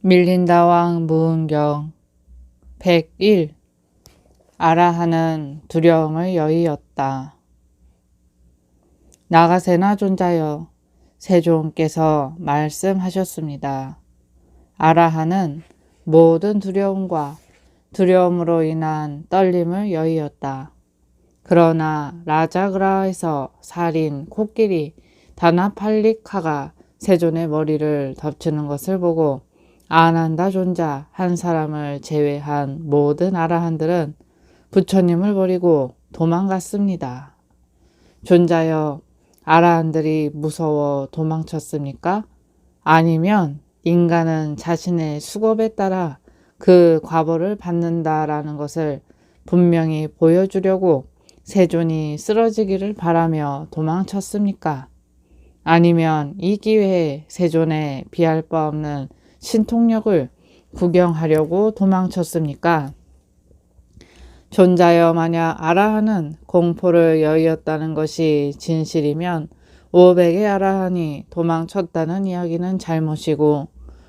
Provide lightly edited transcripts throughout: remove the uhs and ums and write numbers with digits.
밀린다왕 무은경 101 아라하는 두려움의 여의였다. 나가세나 존자여, 세존께서 말씀하셨습니다. 아라하는 모든 두려움과 두려움으로 인한 떨림을 여의었다. 그러나 라자그라에서 살인 코끼리 다나팔리카가 세존의 머리를 덮치는 것을 보고 아난다 존자 한 사람을 제외한 모든 아라한들은 부처님을 버리고 도망갔습니다. 존자여, 아라한들이 무서워 도망쳤습니까? 아니면 인간은 자신의 수겁에 따라 그 과보를 받는다라는 것을 분명히 보여주려고 세존이 쓰러지기를 바라며 도망쳤습니까? 아니면 이 기회에 세존의 비할 바 없는 신통력을 구경하려고 도망쳤습니까? 존자여, 만약 아라한은 공포를 여의었다는 것이 진실이면 500의 아라한이 도망쳤다는 이야기는 잘못이고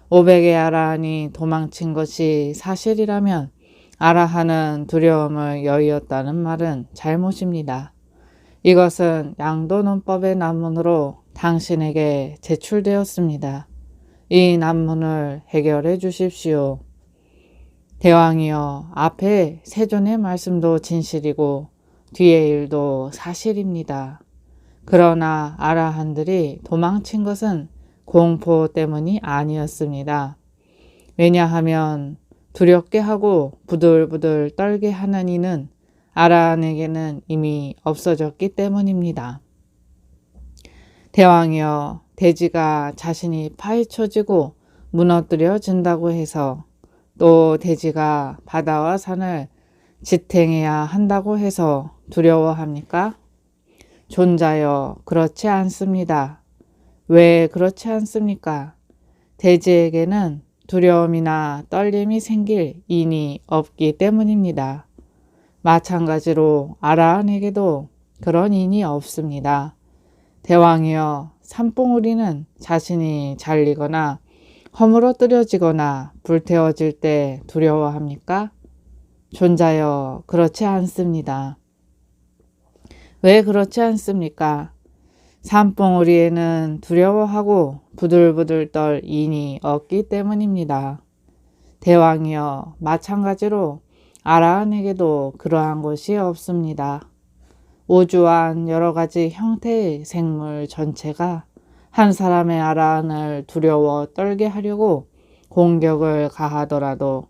500의 아라한이 도망친 것이 사실이라면 아라한은 두려움을 여의었다는 말은 잘못입니다. 이것은 양도론법의 난문으로 당신에게 제출되었습니다. 이 난문을 해결해 주십시오. 대왕이여, 앞에 세존의 말씀도 진실이고 뒤의 일도 사실입니다. 그러나 아라한들이 도망친 것은 공포 때문이 아니었습니다. 왜냐하면 두렵게 하고 부들부들 떨게 하는 이는 아라한에게는 이미 없어졌기 때문입니다. 대왕이여, 대지가 자신이 파헤쳐지고 무너뜨려진다고 해서 또 대지가 바다와 산을 지탱해야 한다고 해서 두려워합니까? 존자여, 그렇지 않습니다. 왜 그렇지 않습니까? 대지에게는 두려움이나 떨림이 생길 인이 없기 때문입니다. 마찬가지로 아라한에게도 그런 인이 없습니다. 대왕이여, 산봉우리는 자신이 잘리거나 허물어뜨려지거나 불태워질 때 두려워합니까? 존자여, 그렇지 않습니다. 왜 그렇지 않습니까? 산봉우리에는 두려워하고 부들부들 떨 인이 없기 때문입니다. 대왕이여, 마찬가지로 아라한에게도 그러한 것이 없습니다. 우주한 여러 가지 형태의 생물 전체가 한 사람의 아라한을 두려워 떨게 하려고 공격을 가하더라도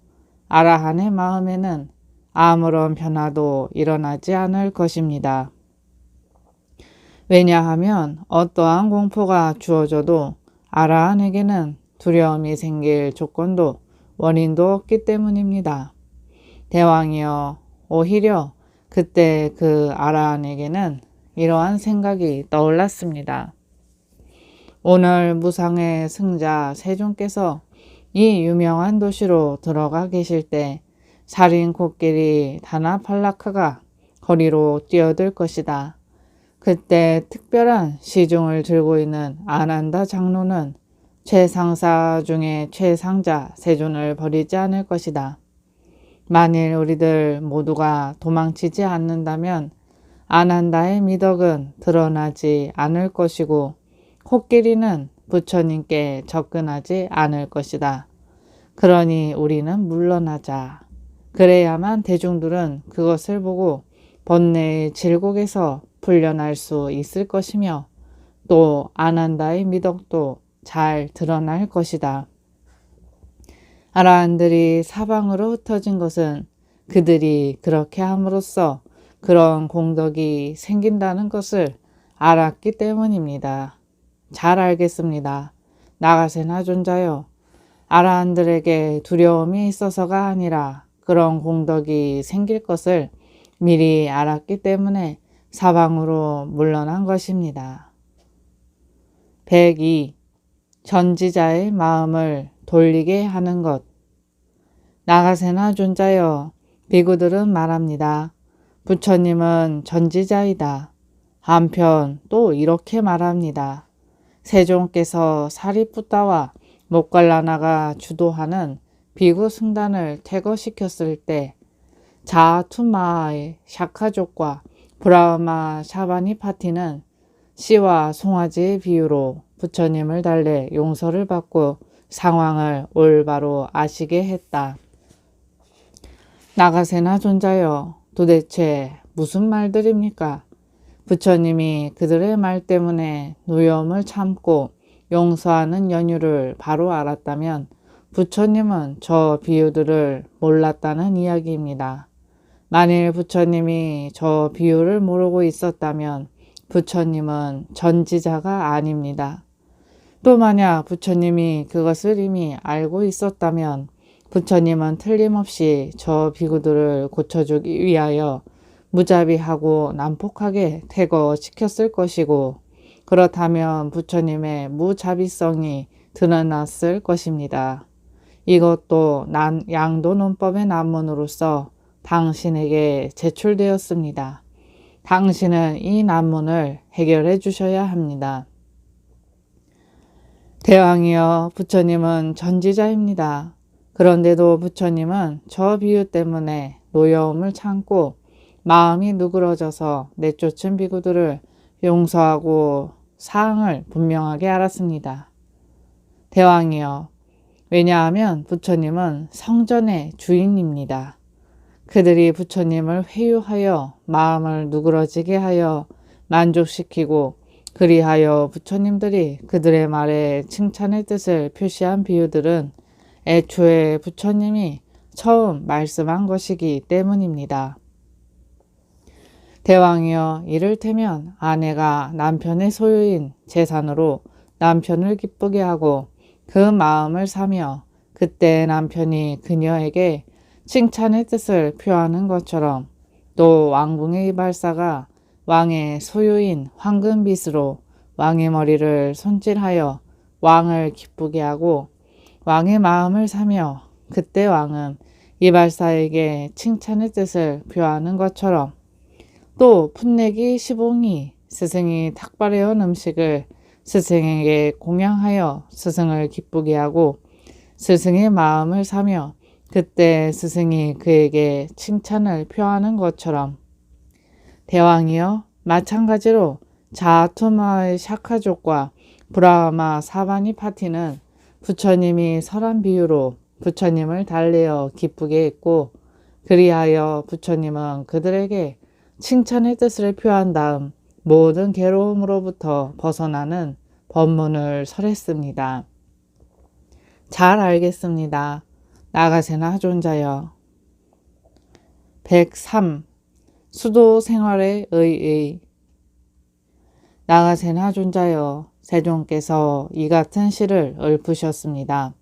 아라한의 마음에는 아무런 변화도 일어나지 않을 것입니다. 왜냐하면 어떠한 공포가 주어져도 아라한에게는 두려움이 생길 조건도 원인도 없기 때문입니다. 대왕이여, 오히려 그때 그 아라한에게는 이러한 생각이 떠올랐습니다. 오늘 무상의 승자 세존께서 이 유명한 도시로 들어가 계실 때 살인 코끼리 다나팔라카가 거리로 뛰어들 것이다. 그때 특별한 시중을 들고 있는 아난다 장로는 최상사 중에 최상자 세존을 버리지 않을 것이다. 만일 우리들 모두가 도망치지 않는다면 아난다의 미덕은 드러나지 않을 것이고 코끼리는 부처님께 접근하지 않을 것이다. 그러니 우리는 물러나자. 그래야만 대중들은 그것을 보고 번뇌의 질곡에서 풀려날 수 있을 것이며 또 아난다의 미덕도 잘 드러날 것이다. 아라한들이 사방으로 흩어진 것은 그들이 그렇게 함으로써 그런 공덕이 생긴다는 것을 알았기 때문입니다. 잘 알겠습니다. 나가세나 존자여, 아라한들에게 두려움이 있어서가 아니라 그런 공덕이 생길 것을 미리 알았기 때문에 사방으로 물러난 것입니다. 102. 전지자의 마음을 돌리게 하는 것. 나가세나 존자여, 비구들은 말합니다. 부처님은 전지자이다. 한편 또 이렇게 말합니다. 세존께서 사리푸타와 모갈라나가 주도하는 비구 승단을 퇴거시켰을 때 자투마의 샤카족과 브라흐마 샤바니 파티는 씨와 송아지의 비유로 부처님을 달래 용서를 받고 상황을 올바로 아시게 했다. 나가세나 존자여, 도대체 무슨 말들입니까? 부처님이 그들의 말 때문에 노여움을 참고 용서하는 연유를 바로 알았다면 부처님은 저 비유들을 몰랐다는 이야기입니다. 만일 부처님이 저 비유를 모르고 있었다면 부처님은 전지자가 아닙니다. 또 만약 부처님이 그것을 이미 알고 있었다면 부처님은 틀림없이 저 비구들을 고쳐주기 위하여 무자비하고 난폭하게 퇴거시켰을 것이고, 그렇다면 부처님의 무자비성이 드러났을 것입니다. 이것도 양도논법의 난문으로서 당신에게 제출되었습니다. 당신은 이 난문을 해결해 주셔야 합니다. 대왕이여, 부처님은 전지자입니다. 그런데도 부처님은 저 비유 때문에 노여움을 참고 마음이 누그러져서 내쫓은 비구들을 용서하고 사항을 분명하게 알았습니다. 대왕이여, 왜냐하면 부처님은 성전의 주인입니다. 그들이 부처님을 회유하여 마음을 누그러지게 하여 만족시키고, 그리하여 부처님들이 그들의 말에 칭찬의 뜻을 표시한 비유들은 애초에 부처님이 처음 말씀한 것이기 때문입니다. 대왕이여, 이를테면 아내가 남편의 소유인 재산으로 남편을 기쁘게 하고 그 마음을 사며 그때 남편이 그녀에게 칭찬의 뜻을 표하는 것처럼, 또 왕궁의 이발사가 왕의 소유인 황금빗으로 왕의 머리를 손질하여 왕을 기쁘게 하고 왕의 마음을 사며 그때 왕은 이발사에게 칭찬의 뜻을 표하는 것처럼, 또 풋내기 시봉이 스승이 탁발해온 음식을 스승에게 공양하여 스승을 기쁘게 하고 스승의 마음을 사며 그때 스승이 그에게 칭찬을 표하는 것처럼, 대왕이여, 마찬가지로 자투마의 샤카족과 브라흐마 사바니 파티는 부처님이 설한 비유로 부처님을 달래어 기쁘게 했고, 그리하여 부처님은 그들에게 칭찬의 뜻을 표한 다음 모든 괴로움으로부터 벗어나는 법문을 설했습니다. 잘 알겠습니다. 나가세나 존자여. 103. 수도 생활의 의의. 나가세나 존자여, 세존께서 이 같은 시를 읊으셨습니다.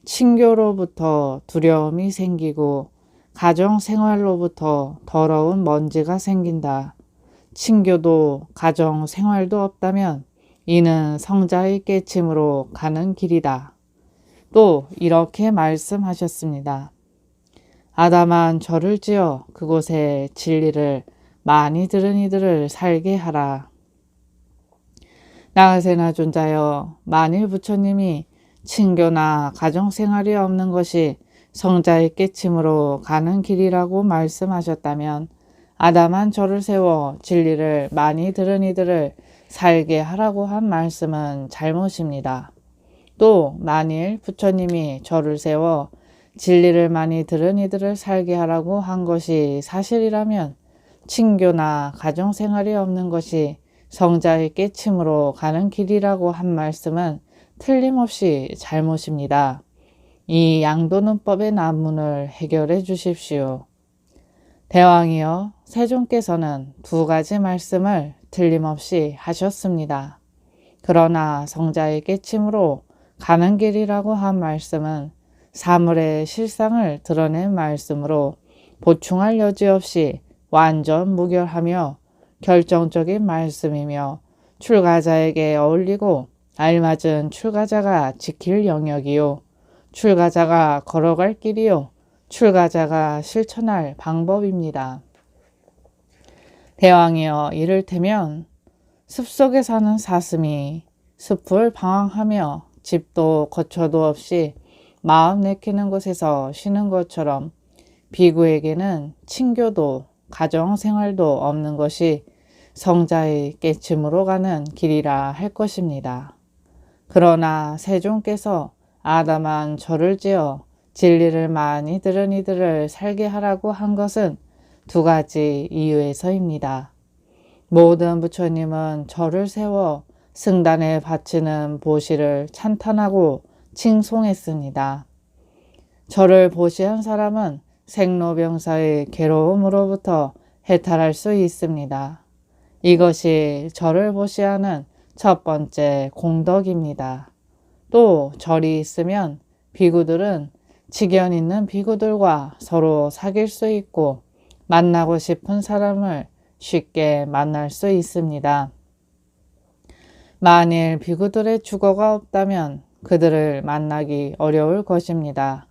친교로부터 두려움이 생기고 가정생활로부터 더러운 먼지가 생긴다. 친교도 가정생활도 없다면 이는 성자의 깨침으로 가는 길이다. 또 이렇게 말씀하셨습니다. 아담한 절을 지어 그곳에 진리를 많이 들은 이들을 살게 하라. 나가세나 존자여, 만일 부처님이 친교나 가정생활이 없는 것이 성자의 깨침으로 가는 길이라고 말씀하셨다면 아담한 절을 세워 진리를 많이 들은 이들을 살게 하라고 한 말씀은 잘못입니다. 또 만일 부처님이 절을 세워 진리를 많이 들은 이들을 살게 하라고 한 것이 사실이라면 친교나 가정생활이 없는 것이 성자의 깨침으로 가는 길이라고 한 말씀은 틀림없이 잘못입니다. 이 양도는법의 난문을 해결해 주십시오. 대왕이여, 세존께서는 두 가지 말씀을 틀림없이 하셨습니다. 그러나 성자의 깨침으로 가는 길이라고 한 말씀은 사물의 실상을 드러낸 말씀으로 보충할 여지 없이 완전 무결하며 결정적인 말씀이며 출가자에게 어울리고 알맞은 출가자가 지킬 영역이요, 출가자가 걸어갈 길이요, 출가자가 실천할 방법입니다. 대왕이여, 이를테면 숲속에 사는 사슴이 숲을 방황하며 집도 거처도 없이 마음 내키는 곳에서 쉬는 것처럼 비구에게는 친교도 가정생활도 없는 것이 성자의 깨침으로 가는 길이라 할 것입니다. 그러나 세존께서 아담한 절을 지어 진리를 많이 들은 이들을 살게 하라고 한 것은 두 가지 이유에서입니다. 모든 부처님은 절을 세워 승단에 바치는 보시를 찬탄하고 칭송했습니다. 절을 보시한 사람은 생로병사의 괴로움으로부터 해탈할 수 있습니다. 이것이 절을 보시하는 첫 번째 공덕입니다. 또 절이 있으면 비구들은 직연 있는 비구들과 서로 사귈 수 있고 만나고 싶은 사람을 쉽게 만날 수 있습니다. 만일 비구들의 주거가 없다면 그들을 만나기 어려울 것입니다.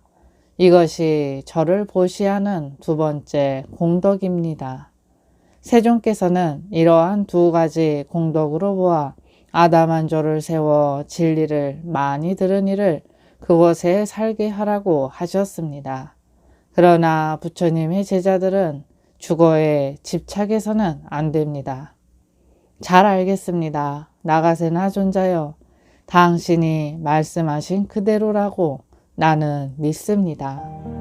이것이 절을 보시하는 두 번째 공덕입니다. 세존께서는 이러한 두 가지 공덕으로 보아 아담한 절을 세워 진리를 많이 들은 이를 그곳에 살게 하라고 하셨습니다. 그러나 부처님의 제자들은 주거에 집착해서는 안 됩니다. 잘 알겠습니다. 나가세나 존자여, 당신이 말씀하신 그대로라고 나는 믿습니다.